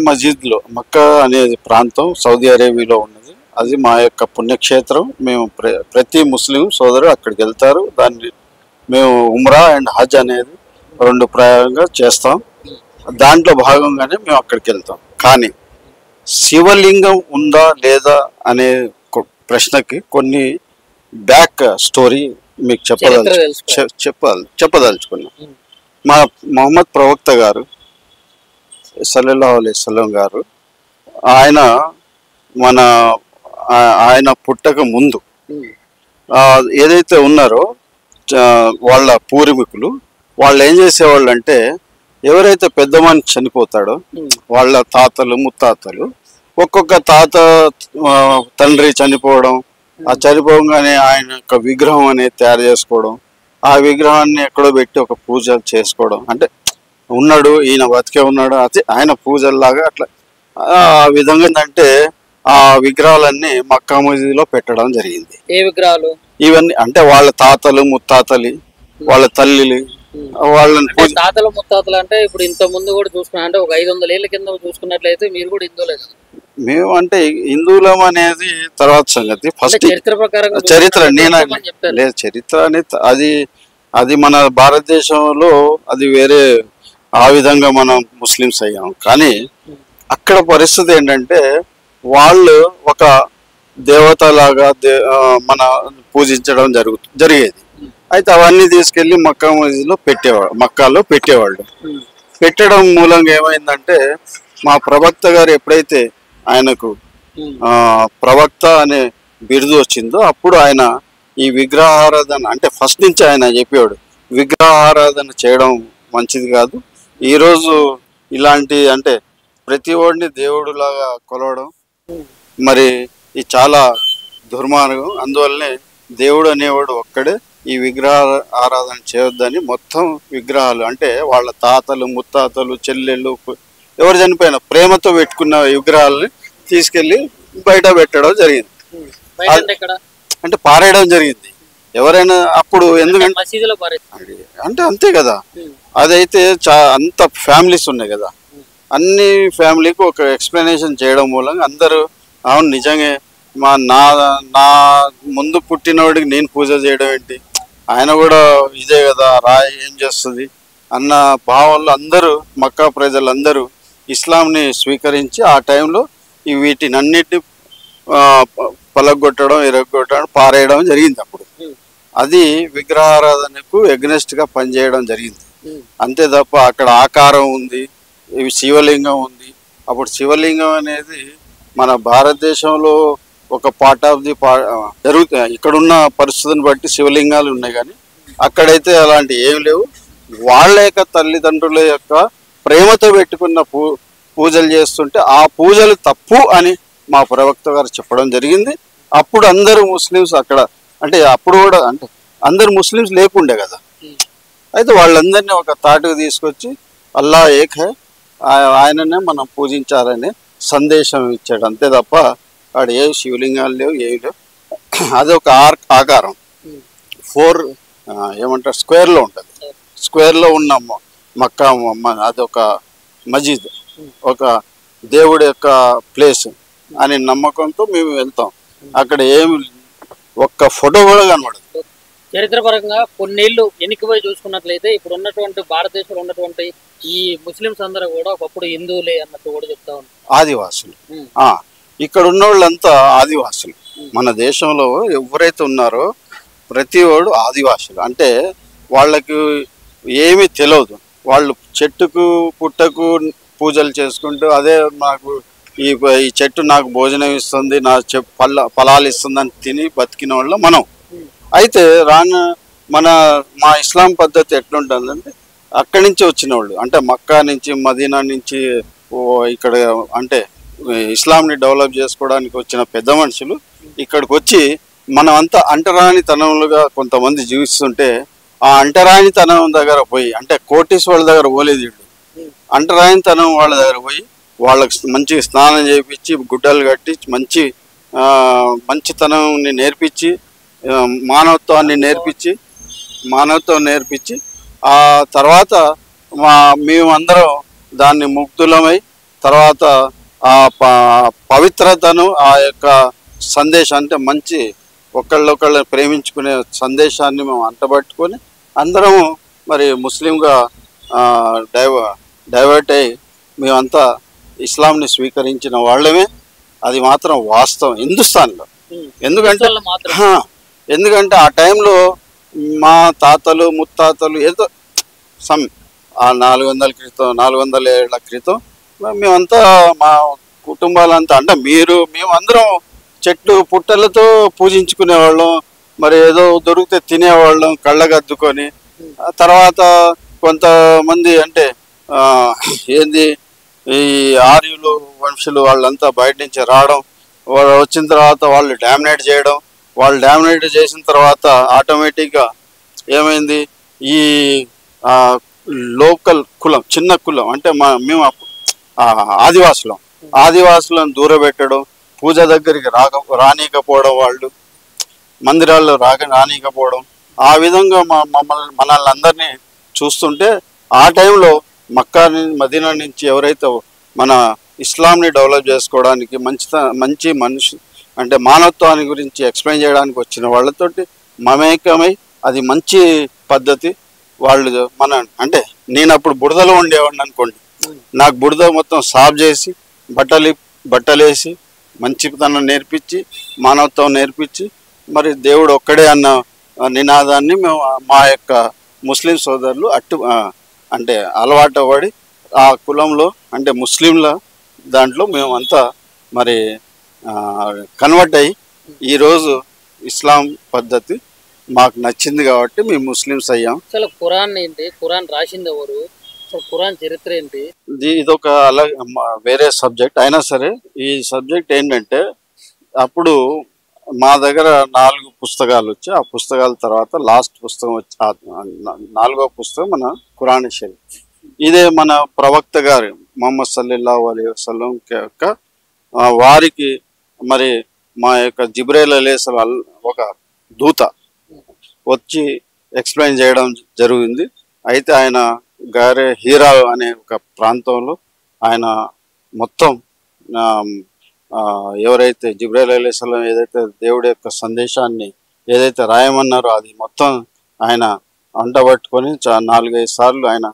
మస్జిద్లో, మక్కా అనేది ప్రాంతం సౌదీ అరేబియాలో ఉన్నది. అది మా యొక్క పుణ్యక్షేత్రం. మేము ప్రతి ముస్లిం సోదరుడు అక్కడికి వెళ్తారు. దాన్ని మేము ఉమ్రా అండ్ హజ్ అనేది రెండు ప్రయాణంగా చేస్తాం. దాంట్లో భాగంగానే మేము అక్కడికి వెళ్తాం. కానీ శివలింగం ఉందా లేదా అనే ప్రశ్నకి కొన్ని బ్యాక్ స్టోరీ మీకు చెప్పదలుచుకున్నాం. మా మొహమ్మద్ ప్రవక్త గారు సల్లల్లాహు అలైహి వసల్లం గారు ఆయన పుట్టక ముందు ఏదైతే ఉన్నారో వాళ్ళ పూర్వీకులు వాళ్ళు ఏం చేసేవాళ్ళు అంటే, ఎవరైతే పెద్ద మనిషి చనిపోతాడో వాళ్ళ తాతలు ముత్తాతలు, ఒక్కొక్క తాత తండ్రి చనిపోవడం, ఆ చనిపోగానే ఆయన యొక్క విగ్రహం అనేది తయారు చేసుకోవడం, ఆ విగ్రహాన్ని ఎక్కడో పెట్టి ఒక పూజ చేసుకోవడం, అంటే ఉన్నాడు ఈయన బతికే ఉన్నాడు అది ఆయన పూజల్లాగా అట్లా ఆ విధంగా అంటే ఆ విగ్రహాలన్నీ మక్కా మసీదులో పెట్టడం జరిగింది. ఏ విగ్రహాలు? ఇవన్నీ అంటే వాళ్ళ తాతలు ముత్తాతలు, వాళ్ళ తల్లిలు, వాళ్ళని తాతలు ముత్తాతలు అంటే ఇప్పుడు ఇంత ముందు కూడా చూసుకున్నా అంటే ఒక 500 ఏళ్ల కింద చూసుకున్నట్లయితే మీరు కూడా హిందువులే. మేము అంటే హిందువులం అనేది తర్వాత సంగతి. ఫస్ట్ చరిత్ర ప్రకారం చరిత్ర లేదు, చరిత్ర అనేది అది మన భారతదేశంలో అది వేరే, ఆ విధంగా మనం ముస్లిమ్స్ అయ్యాం. కానీ అక్కడ పరిస్థితి ఏంటంటే వాళ్ళు ఒక దేవతలాగా మన పూజించడం జరిగేది. అయితే అవన్నీ తీసుకెళ్లి మక్కా మసీదులో మక్కాలో పెట్టేవాళ్ళు. పెట్టడం మూలంగా ఏమైందంటే మా ప్రవక్త గారు ఎప్పుడైతే ఆయనకు ప్రవక్త అనే బిరుదు వచ్చిందో అప్పుడు ఆయన ఈ విగ్రహారాధన అంటే ఫస్ట్ నుంచి ఆయన చెప్పేవాడు, విగ్రహారాధన చేయడం మంచిది కాదు. ఈరోజు ఇలాంటి అంటే ప్రతి వాడిని దేవుడులాగా కొలవడం మరి ఇది చాలా దుర్మార్గం. అందువల్లనే దేవుడు అనేవాడు ఒక్కడే, ఈ విగ్రహ ఆరాధన చేయొద్దని మొత్తం విగ్రహాలు అంటే వాళ్ళ తాతలు ముత్తాతలు చెల్లెళ్ళు ఎవరు చనిపోయినా ప్రేమతో పెట్టుకున్న విగ్రహాలని తీసుకెళ్లి బయట పెట్టడం జరిగింది. అంటే పారేయడం జరిగింది. ఎవరైనా అప్పుడు ఎందుకంటే అంటే అంతే కదా, అదైతే అంత ఫ్యామిలీస్ ఉన్నాయి కదా, అన్ని ఫ్యామిలీకి ఒక ఎక్స్ప్లెనేషన్ చేయడం మూలంగా అందరూ అవును నిజంగా నా ముందు పుట్టినవాడికి నేను పూజ చేయడం ఏంటి, ఆయన కూడా ఇదే కదా రాయి ఏం చేస్తుంది అన్న భావంలో అందరూ మక్కా ప్రజలందరూ ఇస్లాంని స్వీకరించి ఆ టైంలో వీటిని అన్నిటిని పలగొట్టడం ఇరగొట్టడం పారేయడం జరిగింది. అప్పుడు అది విగ్రహారాధనకు ఎగ్నెస్ట్గా పనిచేయడం జరిగింది. అంతే తప్ప అక్కడ ఆకారం ఉంది, ఇవి శివలింగం ఉంది. అప్పుడు శివలింగం అనేది మన భారతదేశంలో ఒక పార్ట్ ఆఫ్ ది జరుగుతాయి. ఇక్కడున్న పరిస్థితిని బట్టి శివలింగాలు ఉన్నాయి, కానీ అక్కడైతే అలాంటి ఏం లేవు. వాళ్ళ యొక్క తల్లిదండ్రుల యొక్క ప్రేమతో పెట్టుకున్న పూజలు చేస్తుంటే ఆ పూజలు తప్పు అని మా ప్రవక్త గారు చెప్పడం జరిగింది. అప్పుడు అందరూ ముస్లిమ్స్ అక్కడ అంటే అప్పుడు కూడా అంటే అందరు ముస్లిమ్స్ లేకుండే కదా, అయితే వాళ్ళందరినీ ఒక తాటుకు తీసుకొచ్చి అల్లా ఏక్ హై, ఆయననే మనం పూజించాలనే సందేశం ఇచ్చాడు. అంతే తప్ప వాడు ఏ శివలింగాలు లేవు, ఏవి లేవు. అదొక ఆకారం 4 ఏమంటారు స్క్వేర్లో ఉంటుంది. స్క్వేర్లో ఉన్న మక్కా అదొక మస్జిద్, ఒక దేవుడి యొక్క ప్లేస్ అనే నమ్మకంతో మేము వెళ్తాం. అక్కడ ఏమి ఒక్క ఫోటో కూడా కనబడదు. చరిత్రపరంగా కొన్నేళ్ళు వెనక్కిపోయి చూసుకున్నట్లయితే ఇప్పుడు ఉన్నటువంటి భారతదేశంలో ఉన్నటువంటి ఈ ముస్లిమ్స్ అందరూ కూడా ఒకప్పుడు హిందువులే అన్నట్టు కూడా చెప్తా ఉన్నారు. ఆదివాసులు ఇక్కడ ఉన్న వాళ్ళంతా ఆదివాసులు. మన దేశంలో ఎవరైతే ఉన్నారో ప్రతి వాడు ఆదివాసులు. అంటే వాళ్ళకు ఏమీ తెలియదు, వాళ్ళు చెట్టుకు పుట్టకు పూజలు చేసుకుంటూ అదే నాకు ఈ చెట్టు నాకు భోజనం ఇస్తుంది, నా ఫలాలు ఇస్తుంది అని తిని బతికిన వాళ్ళు మనం. అయితే మా ఇస్లాం పద్ధతి ఎట్లుంటుందంటే అక్కడి నుంచి వచ్చిన వాళ్ళు అంటే మక్కా నుంచి మదీనా నుంచి ఇక్కడ అంటే ఇస్లాంని డెవలప్ చేసుకోవడానికి వచ్చిన పెద్ద మనుషులు ఇక్కడికి వచ్చి మనం అంతా అంటరానితనంలుగా కొంతమంది జీవిస్తుంటే ఆ అంటరానితనం దగ్గర పోయి అంటే కోటీశ్వరుల దగ్గర పోలేదు వీళ్ళు, అంటరానితనం వాళ్ళ దగ్గర పోయి వాళ్ళకి మంచి స్నానం చేయించి గుడ్డలు కట్టి మంచితనాన్ని నేర్పించి మానవత్వం నేర్పించి ఆ తర్వాత మేమందరం దాన్ని ముగ్ధులమై తర్వాత ఆ పవిత్రతను, ఆ యొక్క సందేశం అంటే మంచి ఒకళ్ళొకళ్ళు ప్రేమించుకునే సందేశాన్ని మేము అంటబట్టుకొని అందరము మరి ముస్లింగా డైవర్ట్ అయ్యి మేమంతా ఇస్లాంని స్వీకరించిన వాళ్ళమే. అది మాత్రం వాస్తవం హిందుస్థాన్లో. ఎందుకంటే ఎందుకంటే ఆ టైంలో మా తాతలు ముత్తాతలు ఏదో ఆ 400 క్రితం 400 ఏళ్ల క్రితం మేమంతా మా కుటుంబాలంతా అంటే మేమందరం చెట్లు పుట్టలతో పూజించుకునేవాళ్ళం. మరి ఏదో దొరికితే తినేవాళ్ళం కళ్ళగద్దుకొని. తర్వాత కొంతమంది అంటే ఏంది ఈ ఆర్యులు వంశులు వాళ్ళంతా బయట నుంచి రావడం, వాళ్ళు వచ్చిన తర్వాత వాళ్ళు డామినేట్ చేయడం. వాళ్ళు డామినేట్ చేసిన తర్వాత ఆటోమేటిక్గా ఏమైంది, ఈ లోకల్ కులం, చిన్న కులం అంటే మేము ఆదివాసులను దూరబెట్టడం, పూజ దగ్గరికి రానీకపోవడం, వాళ్ళు మందిరాల్లో రానీకపోవడం, ఆ విధంగా మనల్ని అందరినీ చూస్తుంటే ఆ టైంలో మక్కా మదీనా నుంచి ఎవరైతే మన ఇస్లాంని డెవలప్ చేసుకోవడానికి మంచి మనిషి అంటే మానవత్వాన్ని గురించి ఎక్స్ప్లెయిన్ చేయడానికి వచ్చిన వాళ్ళతోటి మమేకమై అది మంచి పద్ధతి. వాళ్ళు అంటే నేను అప్పుడు బురదలో ఉండేవాడిని అనుకోండి, నాకు బురద మొత్తం సాఫ్ చేసి బట్టలేసి మంచితనం నేర్పించి మానవత్వం నేర్పించి మరి దేవుడు ఒక్కడే అన్న నినాదాన్ని మేము మా యొక్క ముస్లిం సోదరులు అంటే అలవాటు పడి ఆ కులంలో అంటే ముస్లింల దాంట్లో మేమంతా మరి కన్వర్ట్ అయ్యి ఈరోజు ఇస్లాం పద్ధతి మాకు నచ్చింది కాబట్టి మేము ముస్లిమ్స్ అయ్యాం. అసలు ఖురాన్ ఏంటి, ఖురాన్ రాసింది ఎవరు, ఖురాన్ చరిత్ర ఏంటి? ఇదొక వేరే సబ్జెక్ట్ అయినా సరే ఈ సబ్జెక్ట్ ఏంటంటే అప్పుడు మా దగ్గర 4 పుస్తకాలు వచ్చి ఆ పుస్తకాల తర్వాత లాస్ట్ పుస్తకం వచ్చి 4వ పుస్తకం మన ఖురాన్ షరీఫ్. ఇదే మన ప్రవక్త గారు ముహమ్మద్ సల్లల్లాహు అలైహి వసల్లం యొక్క వారికి మరి మా యొక్క జిబ్రైల్ అలైహిస్సలాం ఒక దూత వచ్చి ఎక్స్ప్లెయిన్ చేయడం జరిగింది. అయితే ఆయన హీరా అనే ఒక ప్రాంతంలో ఆయన మొత్తం ఎవరైతే జిబ్రైల్ అలైహిస్సలాం ఏదైతే దేవుడి యొక్క సందేశాన్ని ఏదైతే రాయమన్నారో అది మొత్తం ఆయన అంటబట్టుకొని 4-5 సార్లు ఆయన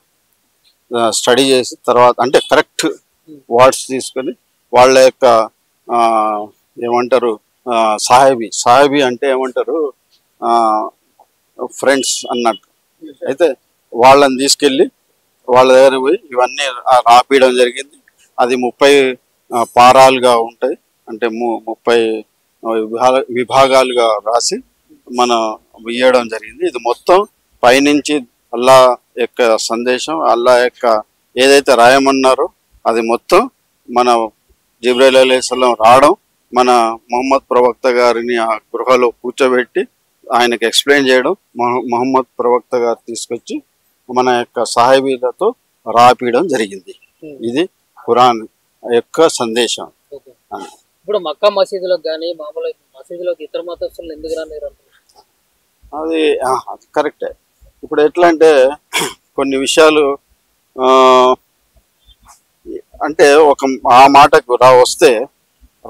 స్టడీ చేసి తర్వాత అంటే కరెక్ట్ వర్డ్స్ తీసుకొని వాళ్ళ యొక్క ఏమంటారు సాహిబీ అంటే ఏమంటారు ఫ్రెండ్స్ అన్నట్టు. అయితే వాళ్ళని తీసుకెళ్ళి వాళ్ళ దగ్గర పోయి ఇవన్నీ రాపియడం జరిగింది. అది 30 పారాలుగా ఉంటాయి, అంటే 30 విభాగాలుగా రాసి మనం ఇవ్వడం జరిగింది. ఇది మొత్తం పైనుంచి అల్లా యొక్క సందేశం, అల్లా యొక్క ఏదైతే రాయమన్నారో అది మొత్తం మన జిబ్రైల్ అలైహిస్సలాం రావడం, మన ముహమ్మద్ ప్రవక్త గారిని ఆ గృహలో కూర్చోబెట్టి ఆయనకి ఎక్స్ప్లెయిన్ చేయడం, ముహమ్మద్ ప్రవక్త గారు తీసుకొచ్చి మన యొక్క సాహిబీలతో రాపియడం జరిగింది. ఇది ఖురాన్ యొక్క సందేశం. ఇప్పుడు మక్కా మసీదులకు కానీ మామూలు మసీదులకు ఇతర మతస్థులు ఎందుకు రానిరు? అది కరెక్టే. ఇప్పుడు ఎట్లా అంటే కొన్ని విషయాలు అంటే ఆ మాటకు వస్తే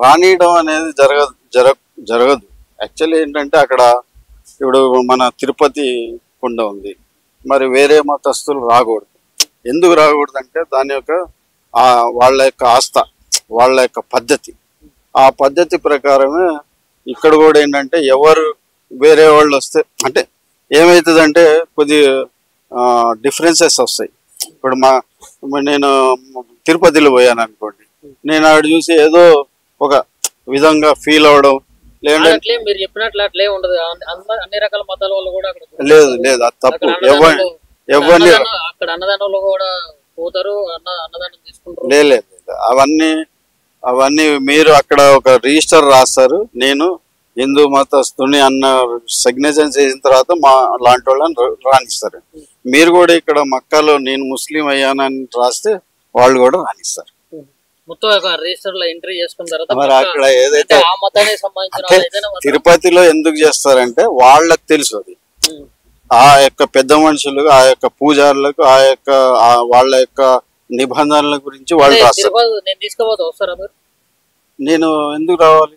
రానియడం అనేది జరగదు. యాక్చువల్లీ ఏంటంటే అక్కడ ఇప్పుడు మన తిరుపతి కొండ ఉంది, మరి వేరే మతస్థులు రాకూడదు. ఎందుకు రాకూడదు అంటే దాని యొక్క వాళ్ళ యొక్క ఆస్థ, వాళ్ళ యొక్క పద్ధతి, ఆ పద్ధతి ప్రకారమే ఇక్కడ కూడా ఏంటంటే ఎవరు వేరే వాళ్ళు వస్తే అంటే ఏమవుతుందంటే కొద్ది డిఫరెన్సెస్ వస్తాయి. ఇప్పుడు నేను తిరుపతిలో పోయాను అనుకోండి, నేను ఆడ చూసి ఏదో ఒక విధంగా ఫీల్ అవడం లేదంటే మీరు చెప్పినట్లు అట్లే ఉండదు. అన్ని రకాల మతాల వాళ్ళు కూడా లేదు అది తప్పు. ఎవరిని అక్కడ అన్నదానంలో కూడా పోతారు, అన్నదానం తీసుకుంటారు. లేదు అవన్నీ మీరు అక్కడ ఒక రిజిస్టర్ రాస్తారు, నేను హిందూ మతస్థుని అన్న సిగ్నేచర్ చేసిన తర్వాత మా లాంటి వాళ్ళని రాణిస్తారు. మీరు కూడా ఇక్కడ మక్కాలో నేను ముస్లిం అయ్యానని రాస్తే వాళ్ళు కూడా రాణిస్తారు. మరి అక్కడ ఏదైతే తిరుపతిలో ఎందుకు చేస్తారంటే వాళ్ళకి తెలుసు అది. ఆ యొక్క పెద్ద మనుషులు, ఆ యొక్క పూజారులకు, ఆ యొక్క వాళ్ళ యొక్క నిబంధనల గురించి వాళ్ళు రాస్తారు. నేను తీసుకోబోతా, వస్తారా మీరు? నేను ఎందుకు రావాలి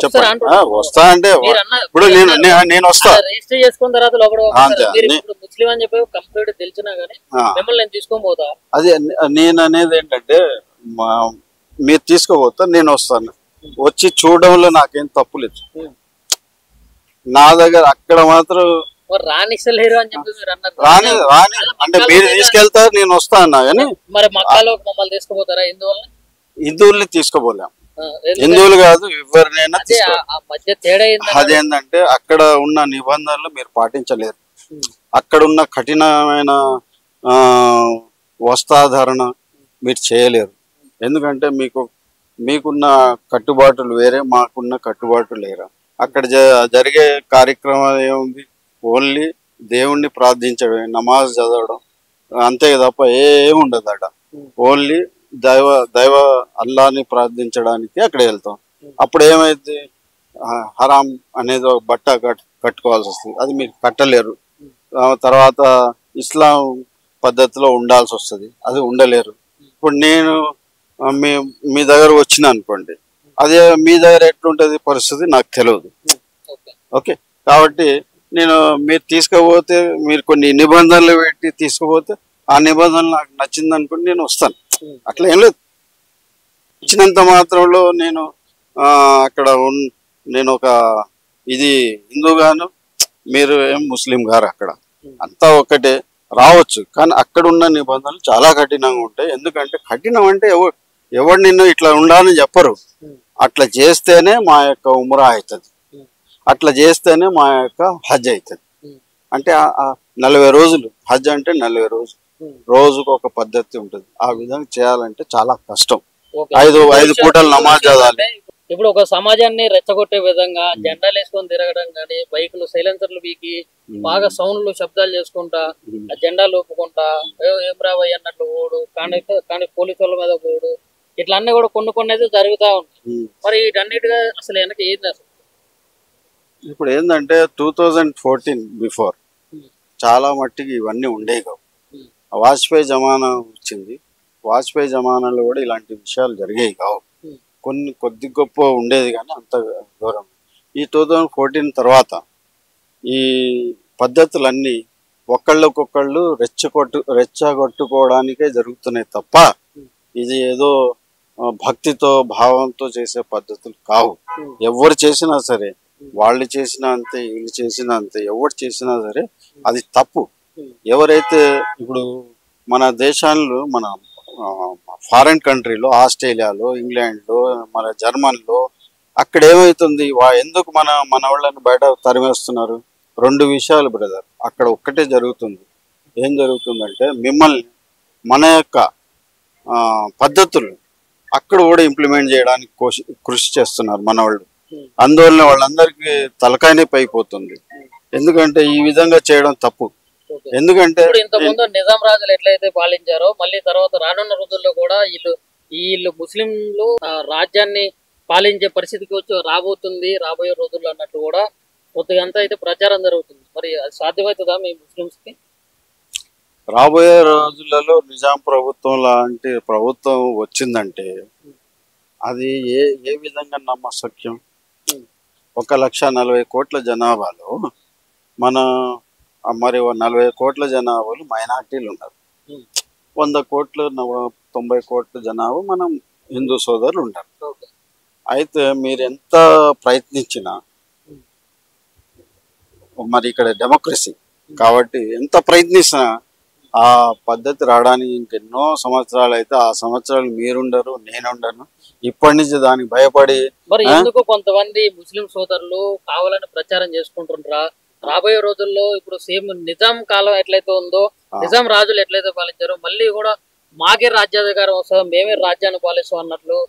చెప్పండి. వస్తా అంటే ఇప్పుడు నేను వస్తా, రిజిస్టర్ చేసుకున్న తర్వాత ముస్లిం అని చెప్పి కంప్లీట్ తెలిసినా గానీ మిమ్మల్ని నేను తీసుకొని పోతా. అదే నేను అనేది ఏంటంటే మీరు తీసుకోపోతా, నేను వస్తాను. వచ్చి చూడడంలో నాకేం తప్పు లేదు. నా దగ్గర అక్కడ మాత్రం రానిస్తలేరు అని చెప్పి మీరు అన్నారు. రాని అంటే మీరు తీసుకెళ్తారు, నేను వస్తా అన్నా కానీ మరి మక్కాలో మమ్మల్ని తీసుకుపోతారా? హిందువుల్ని హిందువుల్ని తీసుకోపోలేం. హిందువులు కాదు ఎవరినైనా మధ్య తేడా అదేంటంటే అక్కడ ఉన్న నిబంధనలు మీరు పాటించలేరు. అక్కడ ఉన్న కఠినమైన వస్త్రధారణ మీరు చేయలేరు. ఎందుకంటే మీకున్న కట్టుబాటులు వేరే, మాకున్న కట్టుబాటులు లేరా. అక్కడ జరిగే కార్యక్రమాలు ఏముంది? ఓన్లీ దేవుణ్ణి ప్రార్థించడం, నమాజ్ చదవడం అంతే తప్ప ఏముండదు అక్కడ. ఓన్లీ దైవ అల్లాని ప్రార్థించడానికి అక్కడ వెళ్తాం. అప్పుడు ఏమైంది? హరాం అనేది ఒక బట్ట కట్టుకోవాల్సి వస్తుంది, అది మీరు కట్టలేరు. తర్వాత ఇస్లాం పద్ధతిలో ఉండాల్సి వస్తుంది, అది ఉండలేరు. ఇప్పుడు నేను మీ దగ్గర వచ్చిన అనుకోండి, అదే మీ దగ్గర ఎట్లుంటుంది పరిస్థితి నాకు తెలియదు. ఓకే, కాబట్టి మీరు తీసుకుపోతే, మీరు కొన్ని నిబంధనలు పెట్టి తీసుకుపోతే ఆ నిబంధనలు నాకు నచ్చింది అనుకోండి, నేను వస్తాను. అట్లా ఏం లేదు. ఇచ్చినంత మాత్రంలో నేను అక్కడ నేను ఒక ఇది హిందూగాను, మీరు ఏం ముస్లిం గారు, అక్కడ అంతా ఒకటే. రావచ్చు, కానీ అక్కడ ఉన్న నిబంధనలు చాలా కఠినంగా ఉంటాయి. ఎందుకంటే కఠినం అంటే ఎవరు నిన్ను ఇట్లా ఉండాలని చెప్పరు. అట్లా చేస్తేనే మా యొక్క ఉమ్రా అవుతుంది, అట్లా చేస్తేనే మా యొక్క హజ్ అవుతుంది. అంటే 40 రోజులు హజ్ అంటే 40 రోజులు, రోజుకు ఒక పద్ధతి ఉంటుంది. ఆ విధంగా చేయాలంటే చాలా కష్టం. 5 పూటలు నమాజ్ చదవాలి. ఇప్పుడు ఒక సమాజాన్ని రెచ్చగొట్టే విధంగా జెండాలు వేసుకొని తిరగడం కానీ, బైకులు సైలెన్సర్లు బీకి బాగా సౌండ్లు శబ్దాలు చేసుకుంటా, ఆ జెండాలు ఒప్పుకుంటా, ఏం రావయ్య అన్నట్లు పోడు, కానీ పోలీసు వాళ్ళ మీద పోడు, ఇట్లా అన్నీ కూడా కొన్ని అయితే జరుగుతూ ఉంటాయి. మరి వీటన్నిటిగా అసలు వెనక ఏంది అసలు? ఇప్పుడు ఏంటంటే 2014 బిఫోర్ చాలా మట్టికి ఇవన్నీ ఉండేవి కావు. వాజ్పేయి జమానా వచ్చింది, వాజ్పేయి జమానాలో కూడా ఇలాంటి విషయాలు జరిగేవి కావు. కొద్ది గొప్ప ఉండేది కానీ అంత దూరం. ఈ 2014 తర్వాత ఈ పద్ధతులన్నీ ఒకళ్ళకొకళ్ళు రెచ్చగొట్టుకోవడానికే జరుగుతున్నాయి తప్ప ఇది ఏదో భక్తితో భావంతో చేసే పద్ధతులు కావు. ఎవరు చేసినా సరే, వాళ్ళు చేసినా అంతే, వీళ్ళు చేసినా అంతే, ఎవరు చేసినా సరే అది తప్పు. ఎవరైతే ఇప్పుడు మన దేశాల్లో, మన ఫారెన్ కంట్రీలో, ఆస్ట్రేలియాలో, ఇంగ్లాండ్లో, మన జర్మన్లో అక్కడ ఏమవుతుంది? ఎందుకు మన వాళ్ళని బయట తరిమేస్తున్నారు? 2 విషయాలు బ్రదర్. అక్కడ ఒక్కటే జరుగుతుంది. ఏం జరుగుతుందంటే మిమ్మల్ని మన యొక్క పద్ధతులు అక్కడ కూడా ఇంప్లిమెంట్ చేయడానికి కృషి చేస్తున్నారు మన వాళ్ళు. అందువల్ల వాళ్ళందరికీ తలకాయనే పైపోతుంది. ఎందుకంటే ఈ విధంగా చేయడం తప్పు. ఎందుకంటే ఇంతకుముందు నిజాం రాజులు ఎట్లయితే పాలించారో, మళ్ళీ తర్వాత రానున్న రోజుల్లో కూడా వీళ్ళు ముస్లింలు రాజ్యాన్ని పాలించే పరిస్థితికి రాబోతుంది రాబోయే రోజుల్లో అన్నట్టు కూడా కొద్దిగా అంతా అయితే ప్రచారం జరుగుతుంది. మరి అది సాధ్యమవుతుందా మీ ముస్లింస్ కి? రాబోయే రోజులలో నిజాం ప్రభుత్వం లాంటి ప్రభుత్వం వచ్చిందంటే అది ఏ విధంగా నమ్మశక్యం? 1,40,000 కోట్ల జనాభాలో మరి 40 కోట్ల జనాభాలు మైనార్టీలు ఉన్నారు. 100 కోట్ల 90 కోట్ల జనాభా మనం హిందూ సోదరులు ఉంటారు. అయితే మీరు ఎంత ప్రయత్నించినా, మరి ఇక్కడ డెమోక్రసీ కాబట్టి ఎంత ప్రయత్నించినా ఆ పద్ధతి రావడానికి ఇంకెన్నో సంవత్సరాలు అయితే, ఆ సంవత్సరాలు మీరుండరు, నేనుండను. ఇప్పటి నుంచి దానికి భయపడి మరి ఎందుకు కొంతమంది ముస్లిం సోదరులు కావాలని ప్రచారం చేసుకుంటుంటారా? రాబోయే రోజుల్లో ఇప్పుడు సేమ్ నిజాం కాలం ఎట్లయితే ఉందో, నిజాం రాజులు ఎట్లయితే పాలించారో, మళ్ళీ కూడా మాకే రాజ్యాధికారం వస్తుంది, మేమే రాజ్యాన్ని పాలిస్తాం అన్నట్లు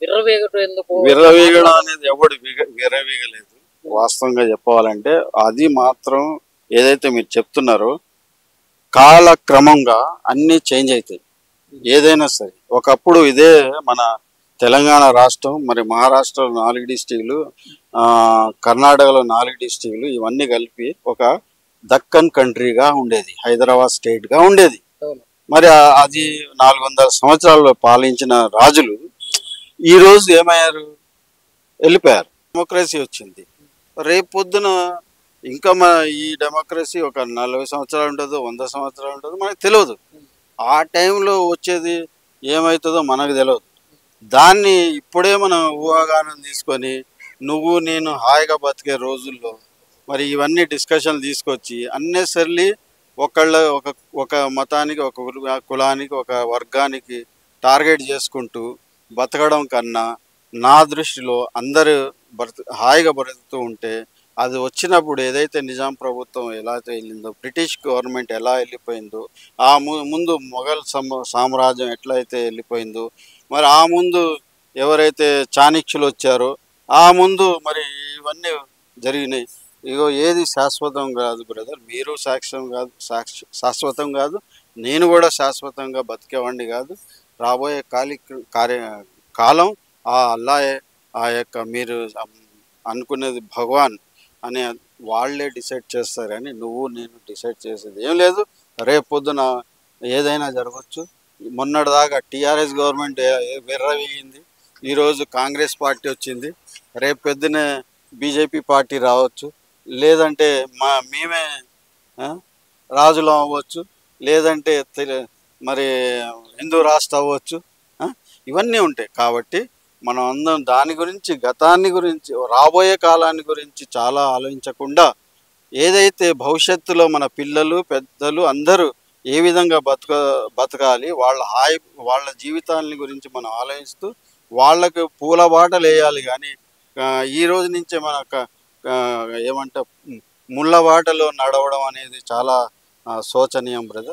విర్రవీగటం ఎందుకు? విర్రవీగడం అనేది ఎవడు విర్రవీగలేదు. వాస్తవంగా చెప్పాలంటే అది మాత్రం ఏదైతే మీరు చెప్తున్నారో కాలక్రమంగా అన్ని చేంజ్ అవుతాయి. ఏదైనా సరే ఒకప్పుడు ఇదే మన తెలంగాణ రాష్ట్రం, మరి మహారాష్ట్రలో 4 డిస్ట్రిక్టులు, కర్ణాటకలో 4 డిస్ట్రిక్టులు, ఇవన్నీ కలిపి ఒక దక్కన్ కంట్రీగా ఉండేది, హైదరాబాద్ స్టేట్గా ఉండేది. మరి అది 400 సంవత్సరాల్లో పాలించిన రాజులు ఈ రోజు ఏమయ్యారు? వెళ్ళిపోయారు. డెమోక్రసీ వచ్చింది. రేపు పొద్దున ఇంకా ఈ డెమోక్రసీ ఒక 40 సంవత్సరాలు ఉంటుందో 100 సంవత్సరాలు ఉంటుందో మనకు తెలియదు. ఆ టైంలో వచ్చేది ఏమవుతుందో మనకు తెలియదు. దాన్ని ఇప్పుడే మనం ఊహాగానం తీసుకొని నువ్వు నేను హాయిగా బతికే రోజుల్లో మరి ఇవన్నీ డిస్కషన్లు తీసుకొచ్చి అన్నెసర్లీ ఒక ఒక మతానికి, ఒక కులానికి, ఒక వర్గానికి టార్గెట్ చేసుకుంటూ బతకడం కన్నా నా దృష్టిలో అందరూ హాయిగా బ్రతుకుతూ ఉంటే, అది వచ్చినప్పుడు ఏదైతే నిజాం ప్రభుత్వం ఎలా అయితే వెళ్ళిందో, బ్రిటిష్ గవర్నమెంట్ ఎలా వెళ్ళిపోయిందో, ఆ ముందు మొఘల్ సామ్రాజ్యం ఎట్లయితే వెళ్ళిపోయిందో, మరి ఆ ముందు ఎవరైతే చాణక్యులు వచ్చారో ఆ ముందు మరి ఇవన్నీ జరిగినాయి. ఇగో ఏది శాశ్వతం కాదు బ్రదర్. మీరు శాశ్వతం కాదు, నేను కూడా శాశ్వతంగా బతికేవాడిని కాదు. రాబోయే కాలం ఆ అల్లాయే, ఆ యొక్క మీరు అనుకునేది భగవాన్ అనే వాళ్ళే డిసైడ్ చేస్తారు. కానీ నువ్వు నేను డిసైడ్ చేసేది ఏం లేదు. రేపు పొద్దున ఏదైనా జరగచ్చు. మొన్నటిదాకా టీఆర్ఎస్ గవర్నమెంట్ విర్రవీగింది, ఈరోజు కాంగ్రెస్ పార్టీ వచ్చింది, రేపు పొద్దునే బీజేపీ పార్టీ రావచ్చు, లేదంటే మేమే రాజులం అవ్వచ్చు, లేదంటే మరి హిందూ రాష్ట్రం అవ్వచ్చు. ఇవన్నీ ఉంటాయి. కాబట్టి మనం అందరం దాని గురించి, గతాన్ని గురించి, రాబోయే కాలాన్ని గురించి చాలా ఆలోచించకుండా ఏదైతే భవిష్యత్తులో మన పిల్లలు పెద్దలు అందరూ ఏ విధంగా బతకాలి, వాళ్ళ జీవితాలని గురించి మనం ఆలోచిస్తూ వాళ్ళకు పూల బాటలు వేయాలి. కానీ ఈ రోజు నుంచే మన ఏమంటే ముళ్ళ బాటలో నడవడం అనేది చాలా శోచనీయం బ్రదర్.